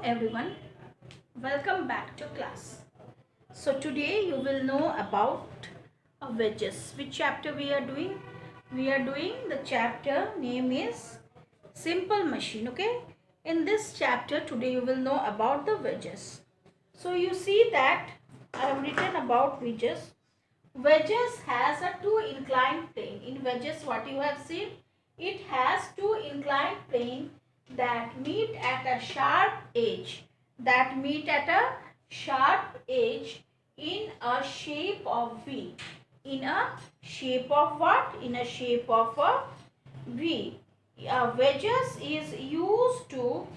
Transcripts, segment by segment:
everyone, welcome back to class. So today you will know about wedges. Which chapter we are doing? We are doing the chapter name is Simple Machine. Okay, in this chapter today you will know about the wedges. So you see that I have written about wedges. Wedges has a two inclined plane. In wedges, what you have seen, it has two inclined plane that meet at a sharp edge, in a shape of V. In a shape of what? In a shape of a V. Wedges is used to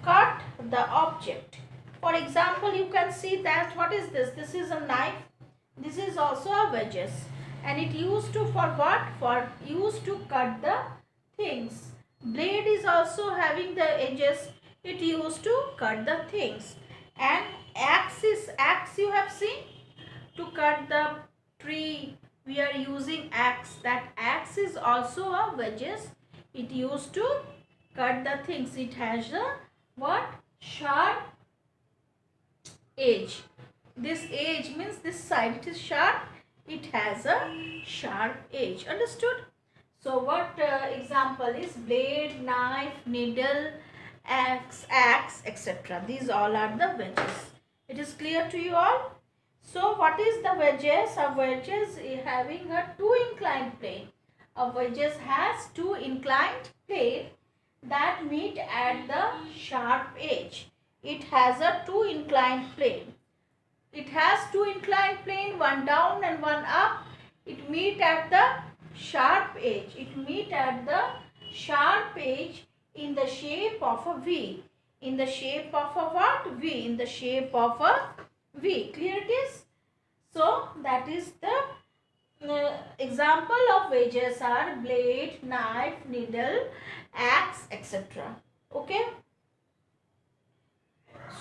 cut the object. For example, you can see that what is this? This is a knife. This is also a wedges, and it used to for what? For used to cut the things. Blade is also having the edges. It used to cut the things. And axe you have seen to cut the tree. We are using axe. That axe is also a wedges. It used to cut the things. It has a what? Sharp edge. This edge means this side it is sharp. It has a sharp edge. Understood? So what example is blade, knife, needle, axe, etc. These all are the wedges. It is clear to you all? So what is the wedges? A wedges is having a two inclined plane. A wedges has two inclined plane that meet at the sharp edge. It has a two inclined plane. It has two inclined plane, one down and one up. It meet at the sharp edge. It meet at the sharp edge in the shape of a V. In the shape of a what? V. In the shape of a V. Clear it is? So that is the example of wedges are blade, knife, needle, axe, etc. Okay.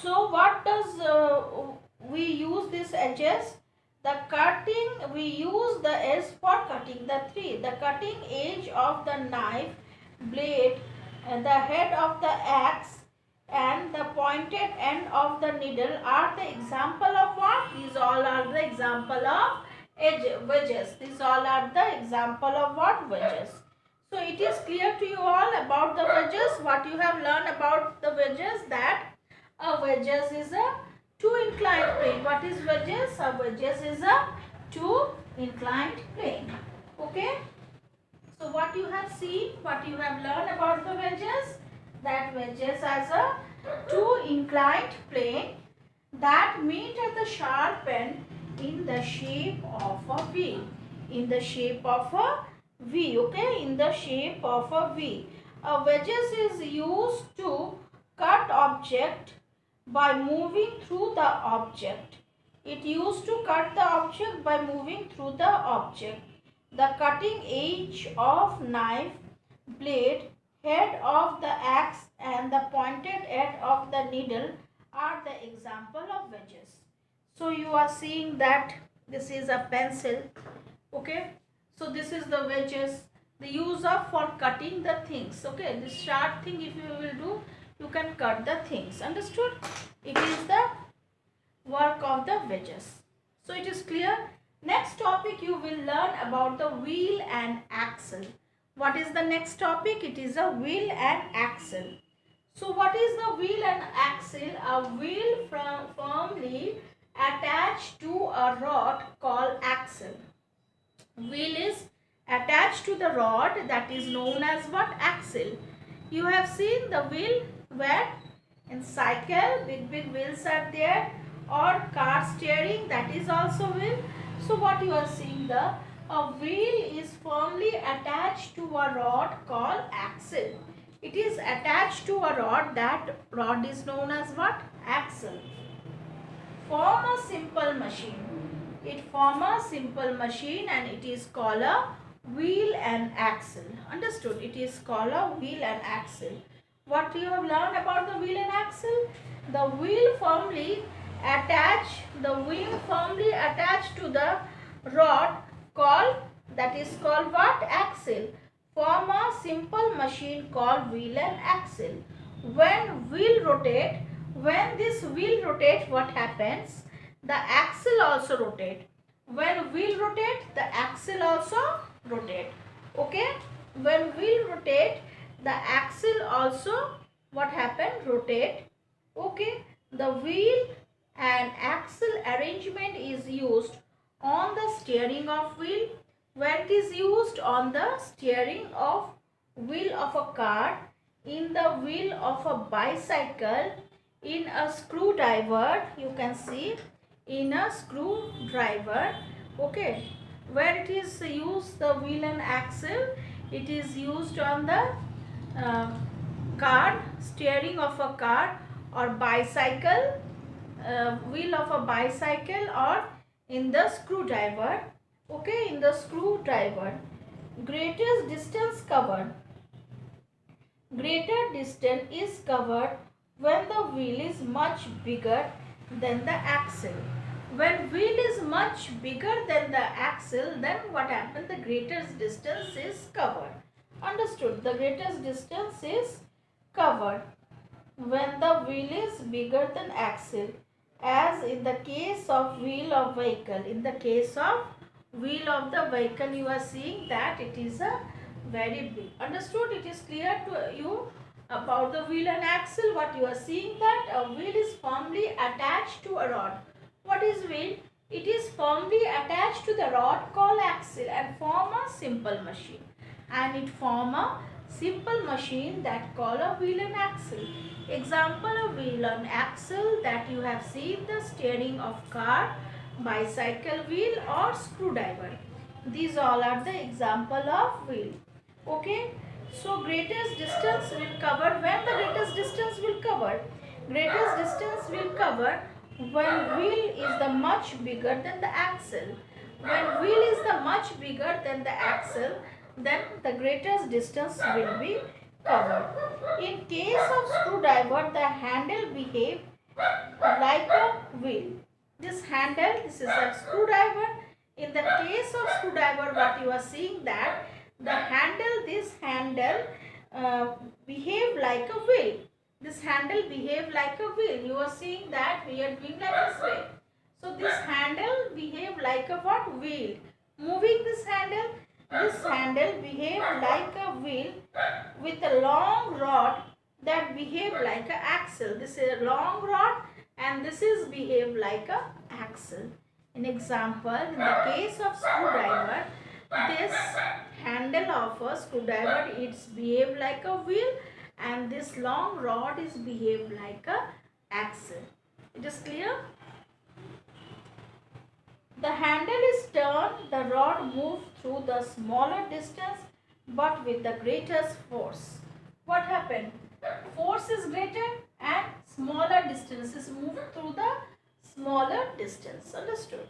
So what does we use these edges? The cutting, we use the edge for cutting the cutting edge of the knife, blade, the head of the axe and the pointed end of the needle are the example of what? These all are the example of wedges. These all are the example of what? Wedges. So it is clear to you all about the wedges. What you have learned about the wedges, that a wedges is a two inclined plane. What is wedges? A wedges is a two inclined plane. Okay. So what you have seen, what you have learned about the wedges, that wedges has a two inclined plane that meet at the sharp end in the shape of a V. In the shape of a V. Okay. In the shape of a V. A wedges is used to cut object by moving through the object. It used to cut the object by moving through the object. The cutting edge of knife, blade, head of the axe and the pointed end of the needle are the example of wedges. So you are seeing that this is a pencil. Okay. So this is the wedges. The use of for cutting the things. Okay. This sharp thing if you will do, you can cut the things. Understood? It is the work of the wedges. So it is clear. Next topic you will learn about the wheel and axle. What is the next topic? It is a wheel and axle. So what is the wheel and axle? A wheel firmly attached to a rod called axle. Wheel is attached to the rod, that is known as what? Axle. You have seen the wheel where? In cycle, big wheels are there, or car steering, that is also wheel. So what you are seeing, a wheel is firmly attached to a rod called axle. It is attached to a rod. That rod is known as what? Axle. Form a simple machine. It form a simple machine and it is called a wheel and axle. Understood? It is called a wheel and axle. What you have learned about the wheel and axle? The wheel firmly attached to the rod called, that is called what? Axle. Form a simple machine called wheel and axle. When wheel rotate, When this wheel rotates, what happens? The axle also rotate. When wheel rotate, the axle also rotate. Okay? When wheel rotate, the axle also what happen? Rotate. Okay? The wheel and axle arrangement is used on the steering of wheel. When it is used on the steering of wheel of a car, in the wheel of a bicycle, in a screwdriver, you can see in a screwdriver. Okay, where it is used, the wheel and axle, it is used on the uh, car, steering of a car or bicycle, wheel of a bicycle, or in the screwdriver. Okay, in the screwdriver. Greatest distance covered. Greater distance is covered when the wheel is much bigger than the axle. When wheel is much bigger than the axle, then what happens? The greatest distance is covered. Understood? The greatest distance is covered when the wheel is bigger than axle, as in the case of wheel of vehicle. In the case of wheel of the vehicle, you are seeing that it is a very big. Understood? It is clear to you about the wheel and axle. What you are seeing, that a wheel is firmly attached to a rod. What is wheel? It is firmly attached to the rod called axle and form a simple machine. And it form a simple machine that called a wheel and axle. Example of wheel and axle that you have seen: the steering of car, bicycle wheel, or screwdriver. These all are the example of wheel. Okay, so greatest distance will cover. When the greatest distance will cover? Greatest distance will cover when wheel is the much bigger than the axle. When wheel is the much bigger than the axle, then the greatest distance will be covered. In case of screwdriver, the handle behave like a wheel. This handle, this is a screwdriver. In the case of screwdriver, what you are seeing, that the handle, this handle behave like a wheel. This handle behave like a wheel. You are seeing that we are doing like this way. So this handle behave like a what? Wheel. Moving this handle behave like a wheel with a long rod that behave like an axle. This is a long rod and this is behave like a axle. An example, in the case of screwdriver, this handle of a screwdriver, it's behave like a wheel, and this long rod is behave like a axle. It is clear? The handle is turned, the rod moves through the smaller distance but with the greatest force. What happened? Force is greater and smaller distance is moved through the smaller distance. Understood?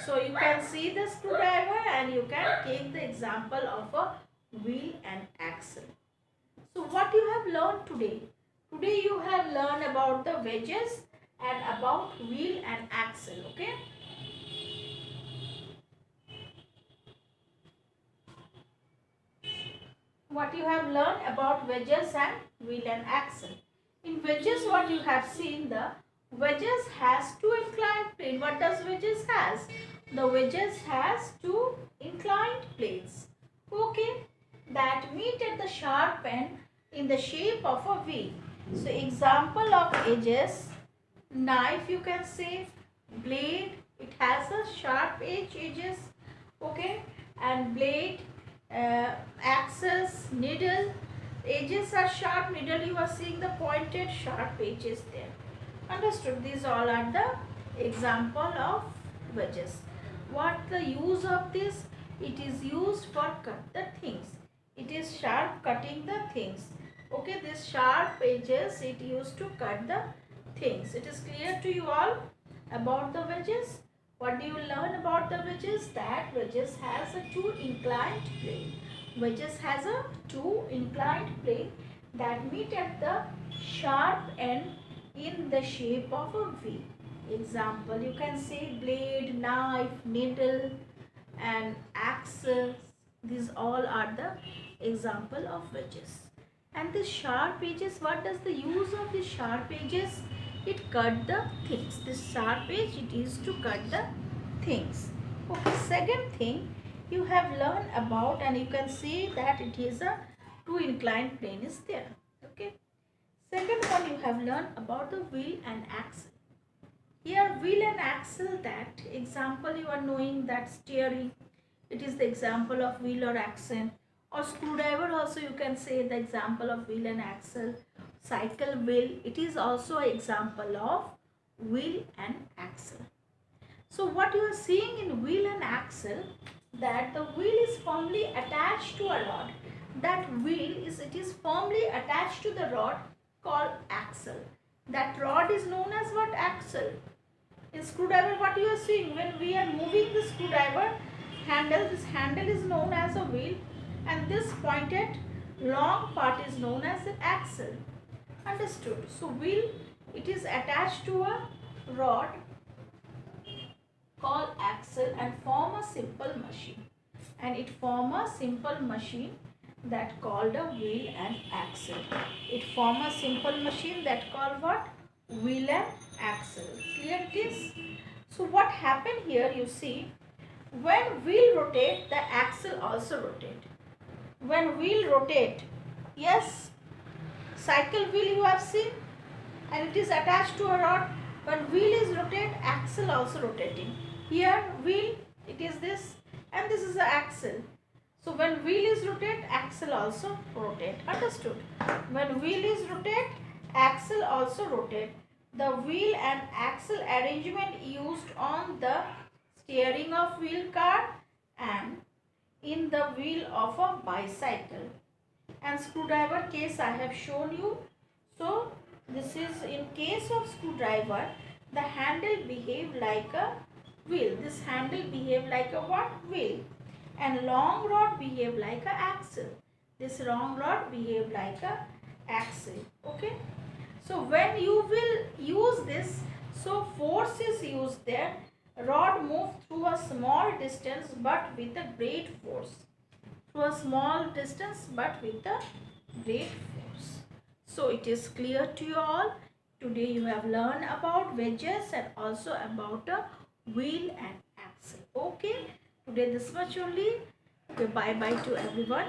So you can see the screwdriver and you can take the example of a wheel and axle. So what you have learned today? Today you have learned about the wedges and about wheel and axle. Okay? What you have learned about wedges and wheel and axle. In wedges, what you have seen, the wedges has two inclined planes. What does wedges has? The wedges has two inclined planes. Okay, that meet at the sharp end in the shape of a V. So example of edges: knife, you can say, blade, it has a sharp edges. Okay, and blade, axes, needle, edges are sharp, needle you are seeing the pointed sharp edges there. Understood? These all are the example of wedges. What the use of this? It is used for cut the things. It is sharp cutting the things. Okay, this sharp edges it used to cut the things. It is clear to you all about the wedges? What do you learn about the wedges? That wedges has a two inclined plane. Wedges has a two inclined plane that meet at the sharp end in the shape of a V. Example, you can say blade, knife, needle and axes. These all are the example of wedges. And the sharp edges, what does the use of the sharp edges? It cut the things. This sharp edge, it is to cut the things. Okay, second thing you have learned about, and you can see that it is a two inclined plane is there. Okay. Second one you have learned about the wheel and axle. Here wheel and axle, that example you are knowing, that steering, it is the example of wheel or axle. Or screwdriver also you can say the example of wheel and axle. Cycle wheel, it is also an example of wheel and axle. So what you are seeing in wheel and axle, that the wheel is firmly attached to a rod. That wheel is, it is firmly attached to the rod called axle. That rod is known as what? Axle. In screwdriver, what you are seeing, when we are moving the screwdriver handle, this handle is known as a wheel, and this pointed long part is known as the axle. Understood? So wheel, it is attached to a rod called axle and form a simple machine, and it form a simple machine that called a wheel and axle. It form a simple machine that called what? Wheel and axle. Clear it is? So what happened here, you see, when wheel rotate, the axle also rotate. When wheel rotate, yes, cycle wheel you have seen, and it is attached to a rod. When wheel is rotate, axle also rotating. Here wheel, it is this, and this is the axle. So when wheel is rotate, axle also rotate. Understood? When wheel is rotate, axle also rotate. The wheel and axle arrangement used on the steering of wheel car and in the wheel of a bicycle. And screwdriver case I have shown you. So this is in case of screwdriver, the handle behave like a wheel. This handle behave like a what? Wheel. And long rod behave like a axle. This long rod behave like a axle. Okay. So when you will use this, so force is used there. Rod move through a small distance but with a great force. Through a small distance but with a great force. So it is clear to you all. Today you have learned about wedges and also about a wheel and axle. Okay. Today this much only. Okay, bye bye to everyone.